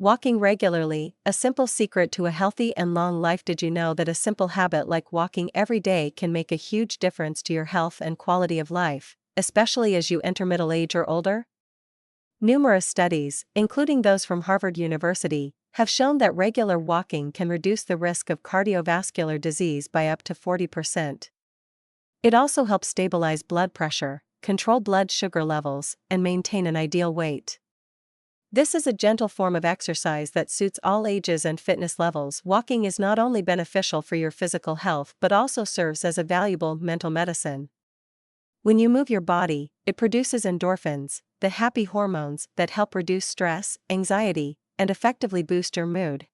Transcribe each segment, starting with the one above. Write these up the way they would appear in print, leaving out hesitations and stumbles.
Walking regularly, a simple secret to a healthy and long life. Did you know that a simple habit like walking every day can make a huge difference to your health and quality of life, especially as you enter middle age or older? Numerous studies, including those from Harvard University, have shown that regular walking can reduce the risk of cardiovascular disease by up to 40%. It also helps stabilize blood pressure, control blood sugar levels, and maintain an ideal weight. This is a gentle form of exercise that suits all ages and fitness levels. Walking is not only beneficial for your physical health but also serves as a valuable mental medicine. When you move your body, it produces endorphins, the happy hormones that help reduce stress, anxiety, and effectively boost your mood.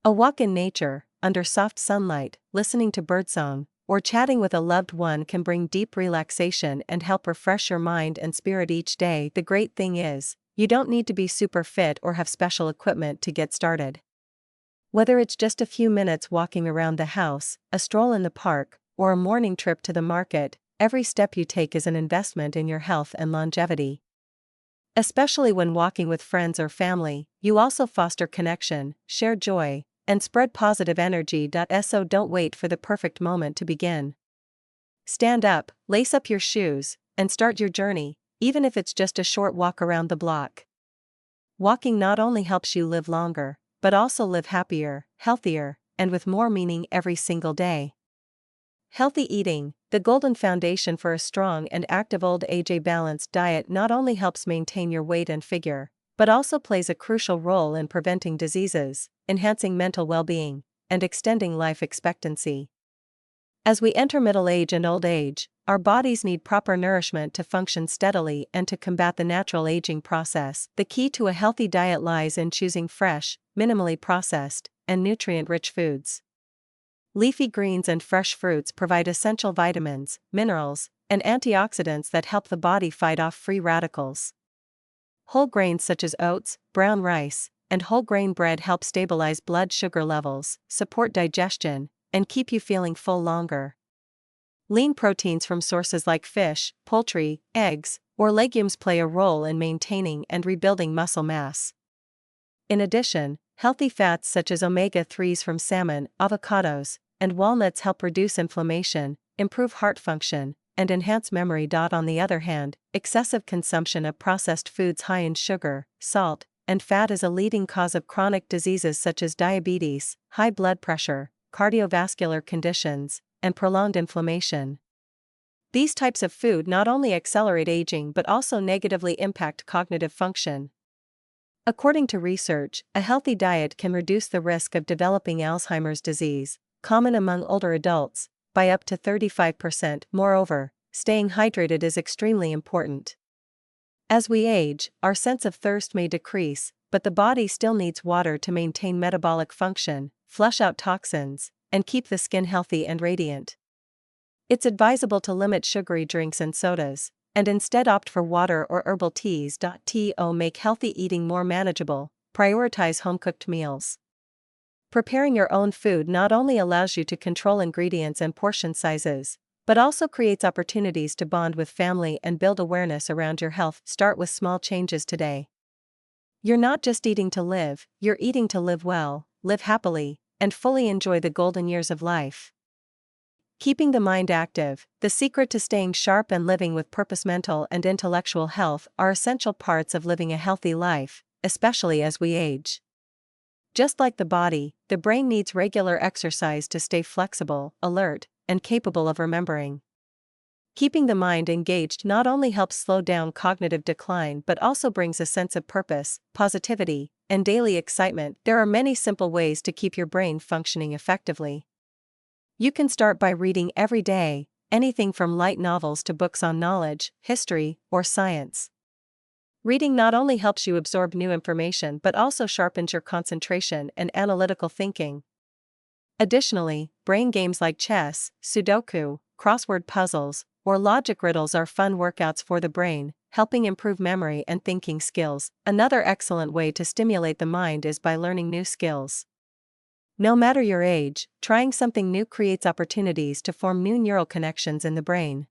A walk in nature, under soft sunlight, listening to birdsong, or chatting with a loved one can bring deep relaxation and help refresh your mind and spirit each day. The great thing is, you don't need to be super fit or have special equipment to get started. Whether it's just a few minutes walking around the house, a stroll in the park, or a morning trip to the market, every step you take is an investment in your health and longevity. Especially when walking with friends or family, you also foster connection, share joy, and spread positive energy. So don't wait for the perfect moment to begin. Stand up, lace up your shoes, and start your journey, even if it's just a short walk around the block. Walking not only helps you live longer, but also live happier, healthier, and with more meaning every single day. Healthy eating, the golden foundation for a strong and active old age. A balanced diet not only helps maintain your weight and figure, but also plays a crucial role in preventing diseases, enhancing mental well-being, and extending life expectancy. As we enter middle age and old age, our bodies need proper nourishment to function steadily and to combat the natural aging process. The key to a healthy diet lies in choosing fresh, minimally processed, and nutrient-rich foods. Leafy greens and fresh fruits provide essential vitamins, minerals, and antioxidants that help the body fight off free radicals. Whole grains such as oats, brown rice, and whole grain bread help stabilize blood sugar levels, support digestion, and keep you feeling full longer. Lean proteins from sources like fish, poultry, eggs, or legumes play a role in maintaining and rebuilding muscle mass. In addition, healthy fats such as omega-3s from salmon, avocados, and walnuts help reduce inflammation, improve heart function, and enhance memory. On the other hand, excessive consumption of processed foods high in sugar, salt, and fat is a leading cause of chronic diseases such as diabetes, high blood pressure, cardiovascular conditions, and prolonged inflammation. These types of food not only accelerate aging but also negatively impact cognitive function. According to research, a healthy diet can reduce the risk of developing Alzheimer's disease, common among older adults, by up to 35%. Moreover, staying hydrated is extremely important. As we age, our sense of thirst may decrease, but the body still needs water to maintain metabolic function, flush out toxins, and keep the skin healthy and radiant. It's advisable to limit sugary drinks and sodas, and instead opt for water or herbal teas. To make healthy eating more manageable, prioritize home-cooked meals. Preparing your own food not only allows you to control ingredients and portion sizes, but also creates opportunities to bond with family and build awareness around your health. Start with small changes today. You're not just eating to live, you're eating to live well, live happily, and fully enjoy the golden years of life. Keeping the mind active, the secret to staying sharp and living with purpose. Mental and intellectual health are essential parts of living a healthy life, especially as we age. Just like the body, the brain needs regular exercise to stay flexible, alert, and capable of remembering. Keeping the mind engaged not only helps slow down cognitive decline but also brings a sense of purpose, positivity, and daily excitement. There are many simple ways to keep your brain functioning effectively. You can start by reading every day, anything from light novels to books on knowledge, history, or science. Reading not only helps you absorb new information but also sharpens your concentration and analytical thinking. Additionally, brain games like chess, Sudoku, crossword puzzles, or logic riddles are fun workouts for the brain, helping improve memory and thinking skills. Another excellent way to stimulate the mind is by learning new skills. No matter your age, trying something new creates opportunities to form new neural connections in the brain.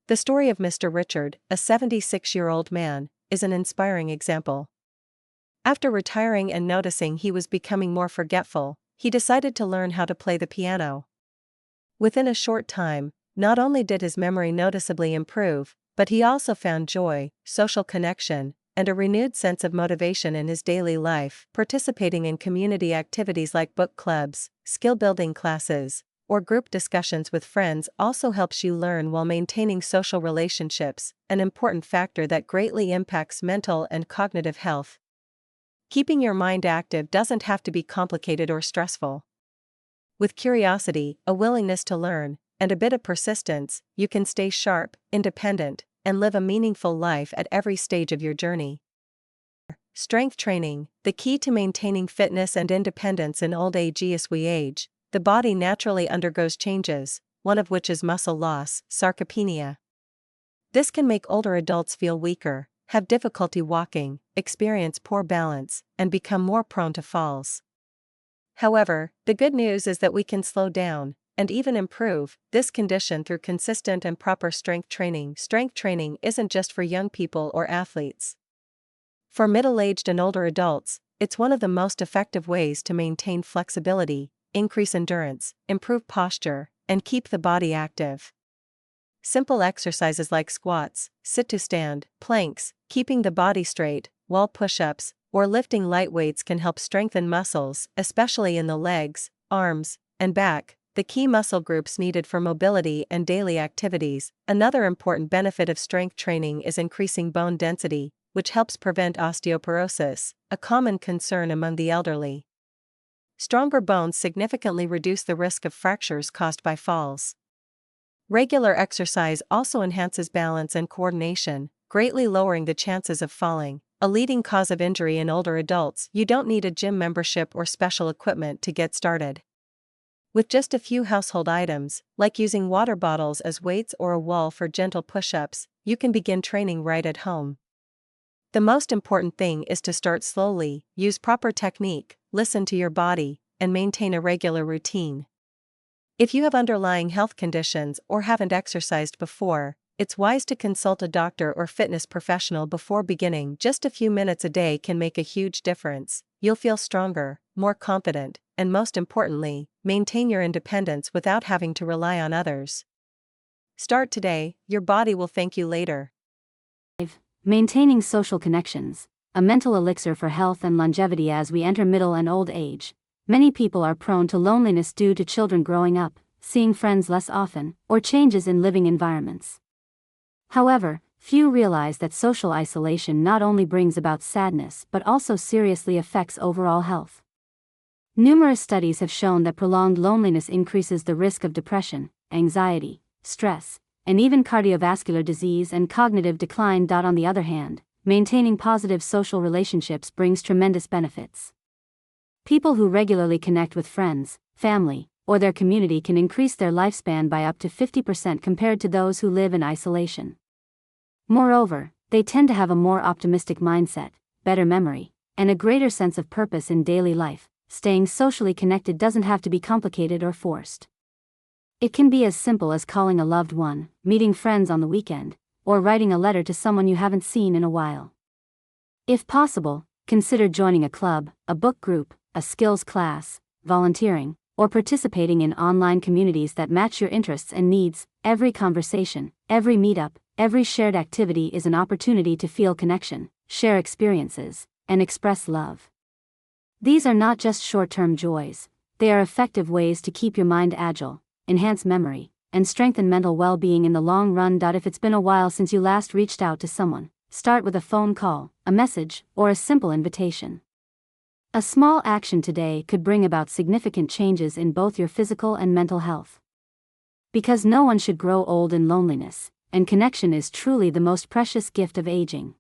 The story of Mr. Richard, a 76-year-old man, is an inspiring example. After retiring and noticing he was becoming more forgetful, he decided to learn how to play the piano. Within a short time, not only did his memory noticeably improve, but he also found joy, social connection, and a renewed sense of motivation in his daily life. Participating in community activities like book clubs, skill-building classes, or group discussions with friends also helps you learn while maintaining social relationships, an important factor that greatly impacts mental and cognitive health. Keeping your mind active doesn't have to be complicated or stressful. With curiosity, a willingness to learn, and a bit of persistence, you can stay sharp, independent, and live a meaningful life at every stage of your journey. Strength training, the key to maintaining fitness and independence in old age. As we age, the body naturally undergoes changes, one of which is muscle loss, sarcopenia. This can make older adults feel weaker, have difficulty walking, experience poor balance, and become more prone to falls. However, the good news is that we can slow down, and even improve, this condition through consistent and proper strength training. Strength training isn't just for young people or athletes. For middle-aged and older adults, it's one of the most effective ways to maintain flexibility, increase endurance, improve posture, and keep the body active. Simple exercises like squats, sit-to-stand, planks, keeping the body straight, wall push-ups, or lifting light weights can help strengthen muscles, especially in the legs, arms, and back, the key muscle groups needed for mobility and daily activities. Another important benefit of strength training is increasing bone density, which helps prevent osteoporosis, a common concern among the elderly. Stronger bones significantly reduce the risk of fractures caused by falls. Regular exercise also enhances balance and coordination, greatly lowering the chances of falling, a leading cause of injury in older adults. You don't need a gym membership or special equipment to get started. With just a few household items, like using water bottles as weights or a wall for gentle push-ups, you can begin training right at home. The most important thing is to start slowly, use proper technique, listen to your body, and maintain a regular routine. If you have underlying health conditions or haven't exercised before, it's wise to consult a doctor or fitness professional before beginning. Just a few minutes a day can make a huge difference. You'll feel stronger, more confident, and most importantly, maintain your independence without having to rely on others. Start today, your body will thank you later. Maintaining social connections, a mental elixir for health and longevity. As we enter middle and old age, many people are prone to loneliness due to children growing up, seeing friends less often, or changes in living environments. However, few realize that social isolation not only brings about sadness but also seriously affects overall health. Numerous studies have shown that prolonged loneliness increases the risk of depression, anxiety, stress, and even cardiovascular disease and cognitive decline. On the other hand, maintaining positive social relationships brings tremendous benefits. People who regularly connect with friends, family, or their community can increase their lifespan by up to 50% compared to those who live in isolation. Moreover, they tend to have a more optimistic mindset, better memory, and a greater sense of purpose in daily life. Staying socially connected doesn't have to be complicated or forced. It can be as simple as calling a loved one, meeting friends on the weekend, or writing a letter to someone you haven't seen in a while. If possible, consider joining a club, a book group, a skills class, volunteering, or participating in online communities that match your interests and needs. Every conversation, every meetup, every shared activity is an opportunity to feel connection, share experiences, and express love. These are not just short-term joys, they are effective ways to keep your mind agile, enhance memory, and strengthen mental well-being in the long run. If it's been a while since you last reached out to someone, start with a phone call, a message, or a simple invitation. A small action today could bring about significant changes in both your physical and mental health. Because no one should grow old in loneliness, and connection is truly the most precious gift of aging.